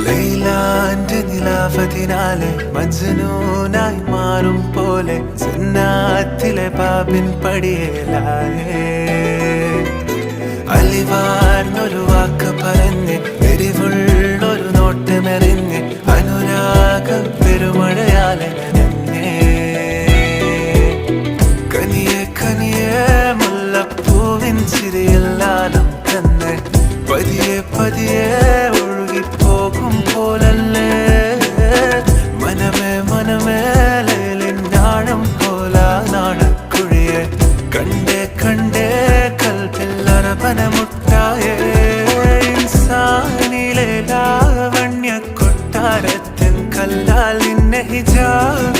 ലൈലാന്റെ നിലാവതിനാലെ മജ്നൂനായി മാറും പോലെ ജന്നാത്തിലെ ബാബിൻ പടിയേലായേ അലിവാർന്നൊരു വാക്ക് പറഞ്ഞ് എരിവുള്ളൊരു നോട്ടമെറിഞ്ഞ് അനുരാഗ പെരുമഴയാലെ നനഞ്ഞേ കനിയെ കനിയെ മുല്ലപ്പൂവിൻ ചിരിയില്ലാലം തന്നെ പതിയെ പതിയെ ഒഴുകിപ്പോകും പോലല്ലേ മനമേ മനമേ ലൈലിനാഴം പോലാനാണ് കുഴിയെ കണ്ടേ കണ്ടേ കൽപ്പില്ലറപനമുട്ടായേ ഇൻസാനിലെ ലാവണ്യ കൊട്ടാരത്തിൻ കല്ലാൽ നിന്നെ ഹിജാബ്